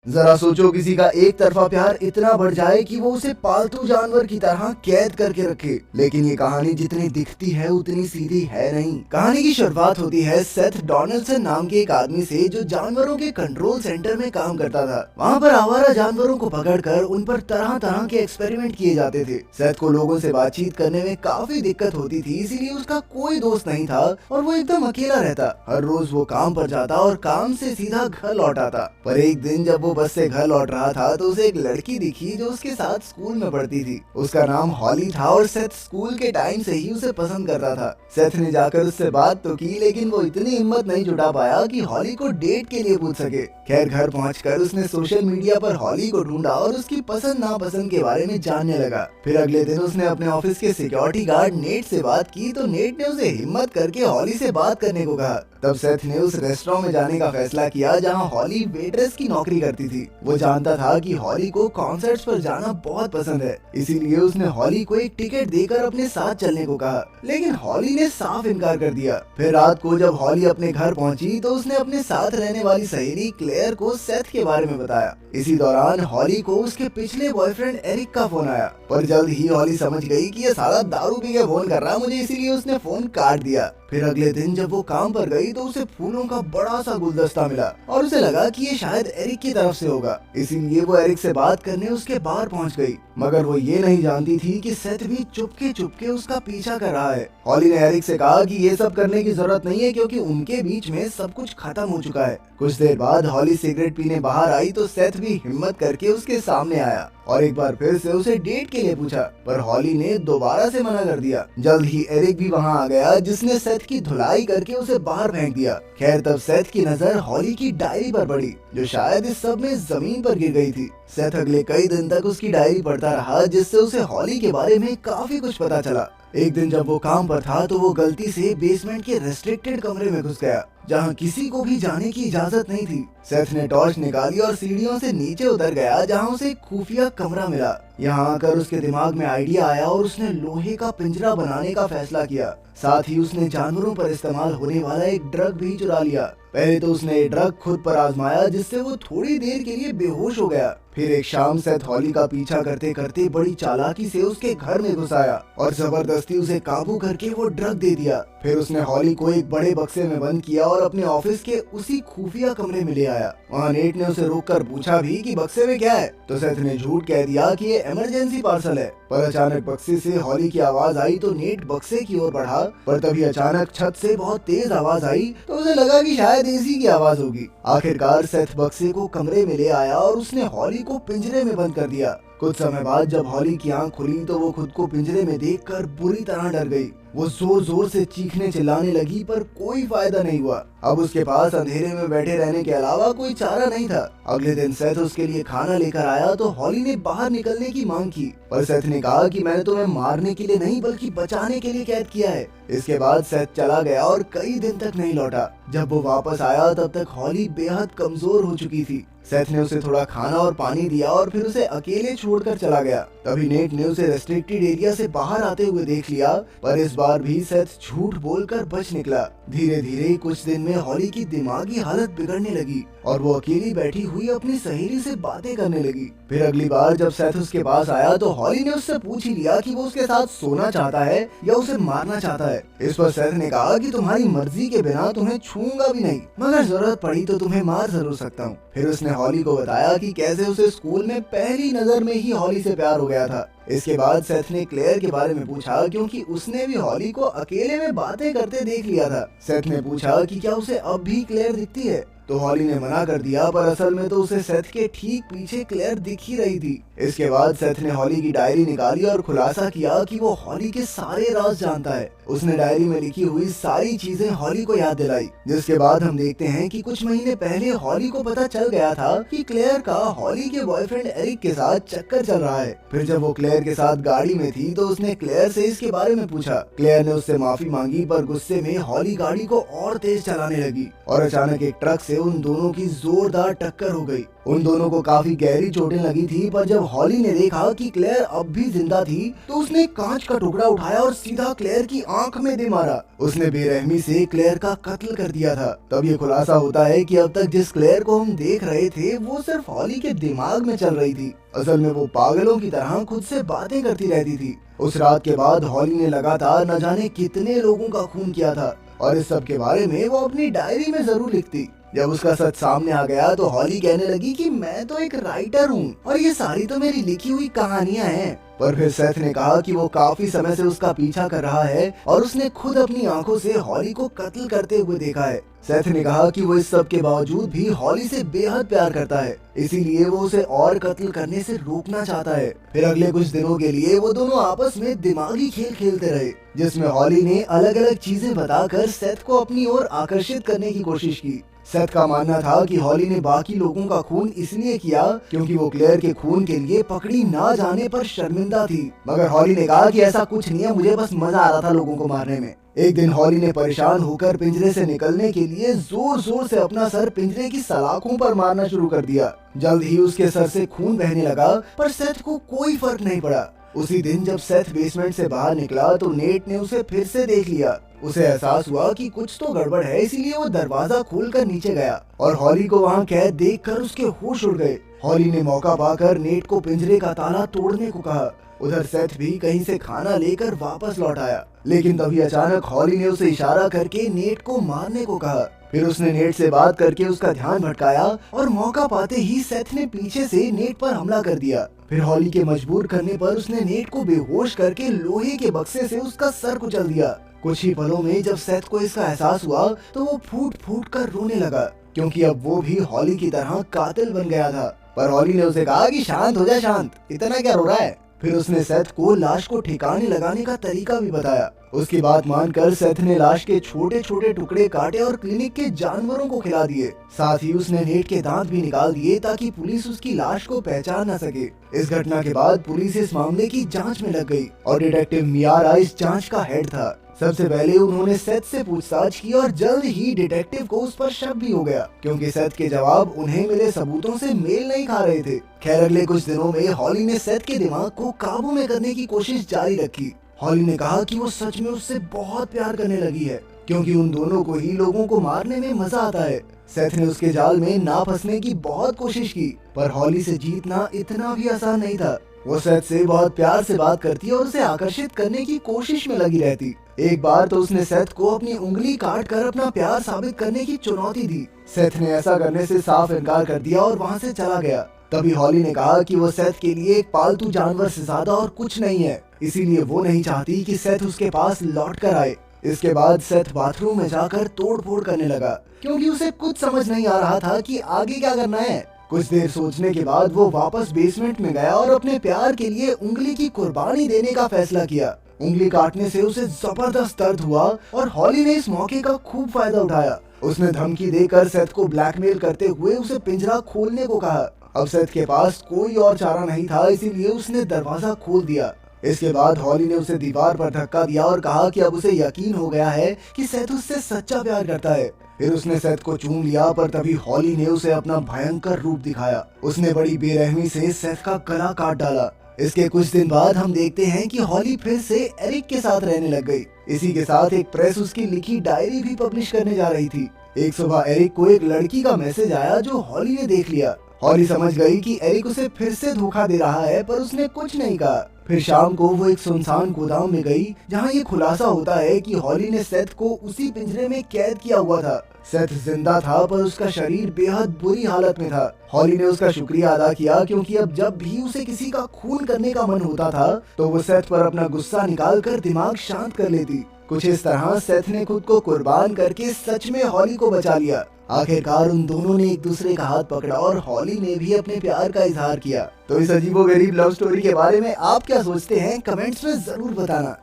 जरा सोचो किसी का एक तरफा प्यार इतना बढ़ जाए कि वो उसे पालतू जानवर की तरह कैद करके रखे। लेकिन ये कहानी जितनी दिखती है उतनी सीधी है नहीं। कहानी की शुरुआत होती है सेथ डोनाल्डसन नाम के एक आदमी से जो जानवरों के कंट्रोल सेंटर में काम करता था। वहाँ पर आवारा जानवरों को पकड़कर उन पर तरह तरह के एक्सपेरिमेंट किए जाते थे। सेथ को लोगों से बातचीत करने में काफी दिक्कत होती थी, इसीलिए उसका कोई दोस्त नहीं था और वो एकदम अकेला रहता। हर रोज वो काम पर जाता और काम से सीधा घर लौट आता। पर एक दिन जब वो बस से घर लौट रहा था तो उसे एक लड़की दिखी जो उसके साथ स्कूल में पढ़ती थी। उसका नाम हॉली था और सेथ स्कूल के टाइम से ही उसे पसंद करता था। सेथ ने जाकर उससे बात तो की, लेकिन वो इतनी हिम्मत नहीं जुटा पाया कि हॉली को डेट के लिए पूछ सके। खैर घर पहुंचकर उसने सोशल मीडिया पर हॉली को ढूंढा और उसकी पसंद नापसंद के बारे में जानने लगा। फिर अगले दिन उसने अपने ऑफिस के सिक्योरिटी गार्ड नेट से बात की तो नेट ने उसे हिम्मत करके हॉली से बात करने को कहा। तब सेथ ने उस रेस्टोरेंट में जाने का फैसला किया जहां हॉली वेट्रेस की नौकरी करती थी। वो जानता था कि हॉली को कॉन्सर्ट्स पर जाना बहुत पसंद है, इसीलिए उसने हॉली को एक टिकट देकर अपने साथ चलने को कहा, लेकिन हॉली ने साफ इनकार कर दिया। फिर रात को जब हॉली अपने घर पहुंची तो उसने अपने साथ रहने वाली सहेली क्लेयर को सेथ के बारे में बताया। इसी दौरान हॉली को उसके पिछले बॉयफ्रेंड एरिक का फोन आया, पर जल्द ही हॉली समझ गई कि ये साला दारू पी के फोन कर रहा है मुझे, इसीलिए उसने फोन काट दिया। फिर अगले दिन जब वो काम पर गई तो उसे फूलों का बड़ा सा गुलदस्ता मिला और उसे लगा कि ये शायद एरिक की तरफ से होगा, इसीलिए वो एरिक से बात करने उसके बार पहुंच गई। मगर वो ये नहीं जानती थी कि सेथ भी चुपके चुपके उसका पीछा कर रहा है। हॉली ने एरिक से कहा कि ये सब करने की जरूरत नहीं है क्योंकि उनके बीच में सब कुछ खत्म हो चुका है। कुछ देर बाद हॉली सिगरेट पीने बाहर आई तो सेथ भी हिम्मत करके उसके सामने आया और एक बार फिर से उसे डेट के लिए पूछा, पर हॉली ने दोबारा से मना कर दिया। जल्द ही एरिक भी वहाँ आ गया जिसने सेथ की धुलाई करके उसे बाहर फेंक दिया। खैर तब सेथ की नजर हॉली की डायरी पर पड़ी जो शायद इस सब में जमीन पर गिर गई थी। सेथ अगले कई दिन तक उसकी डायरी पढ़ता रहा जिससे उसे हॉली के बारे में काफी कुछ पता चला। एक दिन जब वो काम पर था तो वो गलती से बेसमेंट के रेस्ट्रिक्टेड कमरे में घुस गया जहाँ किसी को भी जाने की इजाजत नहीं थी। सेथ ने टॉर्च निकाली और सीढ़ियों से नीचे उतर गया जहाँ उसे एक खुफिया कमरा मिला। यहाँ आकर उसके दिमाग में आइडिया आया और उसने लोहे का पिंजरा बनाने का फैसला किया। साथ ही उसने जानवरों पर इस्तेमाल होने वाला एक ड्रग भी चुरा लिया। पहले तो उसने ये ड्रग खुद पर आजमाया जिससे वो थोड़ी देर के लिए बेहोश हो गया। फिर एक शाम सेथ हॉली का पीछा करते करते बड़ी चालाकी से उसके घर में घुस आया और जबरदस्ती उसे काबू करके वो ड्रग दे दिया। फिर उसने हॉली को एक बड़े बक्से में बंद किया और अपने ऑफिस के उसी खुफिया कमरे में ले आया। वहाँ नेट ने उसे रोककर पूछा भी कि बक्से में क्या है, तो सेथ ने झूठ कह दिया कि ये इमरजेंसी पार्सल है। पर अचानक बक्से से हॉली की आवाज आई तो नेट बक्से की ओर बढ़ा, पर तभी अचानक छत से बहुत तेज आवाज आई तो उसे लगा कि शायद एसी की आवाज होगी। आखिरकार सेथ बक्से को कमरे में ले आया और उसने हॉली को पिंजरे में बंद कर दिया। कुछ समय बाद जब हॉली की आंख खुली तो वो खुद को पिंजरे में देखकर बुरी तरह डर गई। वो जोर जोर से चीखने चिल्लाने लगी पर कोई फायदा नहीं हुआ। अब उसके पास अंधेरे में बैठे रहने के अलावा कोई चारा नहीं था। अगले दिन सेथ उसके लिए खाना लेकर आया तो हॉली ने बाहर निकलने की मांग की, पर सेथ ने कहा कि मैंने तुम्हें मारने के लिए नहीं बल्कि बचाने के लिए कैद किया है। इसके बाद सेथ चला गया और कई दिन तक नहीं लौटा। जब वो वापस आया तब तक हॉली बेहद कमजोर हो चुकी थी। सेथ ने उसे थोड़ा खाना और पानी दिया और फिर उसे अकेले छोड़कर चला गया। तभी नेट ने उसे रेस्ट्रिक्टेड एरिया से बाहर आते हुए देख लिया, पर इस बार भी सेथ झूठ बोलकर बच निकला। धीरे धीरे कुछ दिन में हॉली की दिमागी हालत बिगड़ने लगी और वो अकेली बैठी हुई अपनी सहेली से बातें करने लगी। फिर अगली बार जब सेथ उसके पास आया तो हॉली ने उससे पूछ ही लिया कि वो उसके साथ सोना चाहता है या उसे मारना चाहता है। इस पर सेथ ने कहा कि तुम्हारी मर्जी के बिना तुम्हें छूऊंगा भी नहीं, मगर जरूरत पड़ी तो तुम्हें मार जरूर सकता हूँ। फिर उसने हॉली को बताया कि कैसे उसे स्कूल में पहली नजर में ही हॉली से प्यार हो गया था। इसके बाद सेथ ने क्लेयर के बारे में पूछा क्योंकि उसने भी हॉली को अकेले में बातें करते देख लिया था। सेथ ने पूछा कि क्या उसे अब भी क्लेयर दिखती है, तो हॉली ने मना कर दिया, पर असल में तो उसे सेथ के ठीक पीछे क्लेयर दिख ही रही थी। इसके बाद सेथ ने हॉली की डायरी निकाली और खुलासा किया कि वो हॉली के सारे राज जानता है। उसने डायरी में लिखी हुई सारी चीजें हॉली को याद दिलाई, जिसके बाद हम देखते हैं कि कुछ महीने पहले हॉली को पता चल गया था कि क्लेयर का हॉली के बॉयफ्रेंड एरिक के साथ चक्कर चल रहा है। फिर जब वो क्लेयर के साथ गाड़ी में थी तो उसने क्लेयर से इसके बारे में पूछा। क्लेयर ने उससे माफी मांगी, पर गुस्से में हॉली गाड़ी को और तेज चलाने लगी और अचानक एक ट्रक से उन दोनों की जोरदार टक्कर हो गई। उन दोनों को काफी गहरी चोटें लगी थी, पर जब हॉली ने देखा कि क्लेयर अब भी जिंदा थी तो उसने कांच का टुकड़ा उठाया और सीधा क्लेयर की आंख में दे मारा। उसने बेरहमी से क्लेयर का कत्ल कर दिया था। तब ये खुलासा होता है कि अब तक जिस क्लेयर को हम देख रहे थे वो सिर्फ हॉली के दिमाग में चल रही थी। असल में वो पागलों की तरह खुद से बातें करती रहती थी। उस रात के बाद हॉली ने लगातार न जाने कितने लोगों का खून किया था और इस सब के बारे में वो अपनी डायरी में जरूर लिखती। जब उसका सच सामने आ गया तो हॉली कहने लगी कि मैं तो एक राइटर हूँ और ये सारी तो मेरी लिखी हुई कहानियाँ हैं। पर फिर सेथ ने कहा कि वो काफी समय से उसका पीछा कर रहा है और उसने खुद अपनी आंखों से हॉली को कत्ल करते हुए देखा है। सेथ ने कहा कि वो इस सब के बावजूद भी हॉली से बेहद प्यार करता है, इसीलिए वो उसे और कत्ल करने से रोकना चाहता है। फिर अगले कुछ दिनों के लिए वो दोनों आपस में दिमागी खेल खेलते रहे, जिसमें हॉली ने अलग अलग चीजें बताकर सेथ को अपनी ओर आकर्षित करने की कोशिश की। सेथ का मानना था कि हॉली ने बाकी लोगों का खून इसलिए किया क्योंकि वो क्लेयर के खून के लिए पकड़ी ना जाने पर शर्मिंदा थी। मगर हॉली ने कहा कि ऐसा कुछ नहीं है, मुझे बस मजा आ रहा था लोगों को मारने में। एक दिन हॉली ने परेशान होकर पिंजरे से निकलने के लिए जोर जोर से अपना सर पिंजरे की सलाखों पर मारना शुरू कर दिया। जल्द ही उसके सर से खून बहने लगा, पर सेथ को कोई फर्क नहीं पड़ा। उसी दिन जब सेथ बेसमेंट से बाहर निकला तो नेट ने उसे फिर से देख लिया। उसे एहसास हुआ कि कुछ तो गड़बड़ है, इसीलिए वो दरवाजा खोलकर नीचे गया और हॉली को वहाँ कैद देखकर उसके होश उड़ गए। हॉली ने मौका पाकर नेट को पिंजरे का ताला तोड़ने को कहा। उधर सेथ भी कहीं से खाना लेकर वापस लौट आया, लेकिन तभी अचानक हॉली ने उसे इशारा करके नेट को मारने को कहा। फिर उसने नेट से बात करके उसका ध्यान भटकाया और मौका पाते ही सेथ ने पीछे से नेट पर हमला कर दिया। फिर हॉली के मजबूर करने पर उसने नेट को बेहोश करके लोहे के बक्से से उसका सर कुचल दिया। कुछ ही पलों में जब सेथ को इसका एहसास हुआ तो वो फूट फूट कर रोने लगा, क्योंकि अब वो भी हॉली की तरह कातिल बन गया था। पर हॉली ने उसे कहा कि शांत हो जा, शांत, इतना क्या रो रहा है। फिर उसने सेथ को लाश को ठिकाने लगाने का तरीका भी बताया। उसकी बात मानकर सेथ ने लाश के छोटे छोटे टुकड़े काटे और क्लिनिक के जानवरों को खिला दिए। साथ ही उसने नेट के दांत भी निकाल दिए ताकि पुलिस उसकी लाश को पहचान न सके। इस घटना के बाद पुलिस इस मामले की जांच में लग गई और डिटेक्टिव मियारा इस जांच का हेड था। सबसे पहले उन्होंने सेथ से पूछताछ की और जल्द ही डिटेक्टिव को उस पर शक भी हो गया, क्योंकि सेथ के जवाब उन्हें मिले सबूतों से मेल नहीं खा रहे थे। खैर अगले कुछ दिनों में हॉली ने सेथ के दिमाग को काबू में करने की कोशिश जारी रखी। हॉली ने कहा कि वो सच में उससे बहुत प्यार करने लगी है, क्योंकि उन दोनों को ही लोगों को मारने में मजा आता है। सेथ ने उसके जाल में ना फंसने की बहुत कोशिश की, पर हॉली से जीतना इतना भी आसान नहीं था। वो सेथ से बहुत प्यार से बात करती और उसे आकर्षित करने की कोशिश में लगी रहती। एक बार तो उसने सेथ को अपनी उंगली काट कर अपना प्यार साबित करने की चुनौती दी। सेथ ने ऐसा करने से साफ इनकार कर दिया और वहाँ से चला गया। तभी हॉली ने कहा कि वो सेथ के लिए एक पालतू जानवर से ज्यादा और कुछ नहीं है, इसीलिए वो नहीं चाहती कि सेथ उसके पास लौट कर आए। इसके बाद सेथ बाथरूम में जाकर तोड़ फोड़ करने लगा, क्योंकि उसे कुछ समझ नहीं आ रहा था कि आगे क्या करना है। कुछ देर सोचने के बाद वो वापस बेसमेंट में गया और अपने प्यार के लिए उंगली की कुर्बानी देने का फैसला किया। उंगली काटने से उसे जबरदस्त दर्द हुआ और हॉली ने इस मौके का खूब फायदा उठाया। उसने धमकी देकर सेथ को ब्लैकमेल करते हुए उसे पिंजरा खोलने को कहा। अब सेथ के पास कोई और चारा नहीं था, इसीलिए उसने दरवाजा खोल दिया। इसके बाद हॉली ने उसे दीवार पर धक्का दिया और कहा कि अब उसे यकीन हो गया है कि सेथ उससे सच्चा प्यार करता है। फिर उसने सेथ को चूम लिया, पर तभी हॉली ने उसे अपना भयंकर रूप दिखाया। उसने बड़ी बेरहमी से सेथ का गला काट डाला। इसके कुछ दिन बाद हम देखते हैं कि हॉली फिर से एरिक के साथ रहने लग गई। इसी के साथ एक प्रेस उसकी लिखी डायरी भी पब्लिश करने जा रही थी। एक सुबह एरिक को एक लड़की का मैसेज आया जो हॉली ने देख लिया। हॉली समझ गई कि एरिक उसे फिर से धोखा दे रहा है, पर उसने कुछ नहीं कहा। फिर शाम को वो एक सुनसान गोदाम में गई, जहाँ ये खुलासा होता है कि हॉली ने सेथ को उसी पिंजरे में कैद किया हुआ था। सेथ जिंदा था, पर उसका शरीर बेहद बुरी हालत में था। हॉली ने उसका शुक्रिया अदा किया, क्योंकि अब जब भी उसे किसी का खून करने का मन होता था तो वो सेथ पर अपना गुस्सा निकाल कर दिमाग शांत कर लेती। कुछ इस तरह सेथ ने खुद को कुर्बान करके सच में हॉली को बचा लिया। आखिरकार उन दोनों ने एक दूसरे का हाथ पकड़ा और हॉली ने भी अपने प्यार का इजहार किया। तो इस अजीबोगरीब लव स्टोरी के बारे में आप क्या सोचते हैं, कमेंट्स में जरूर बताना।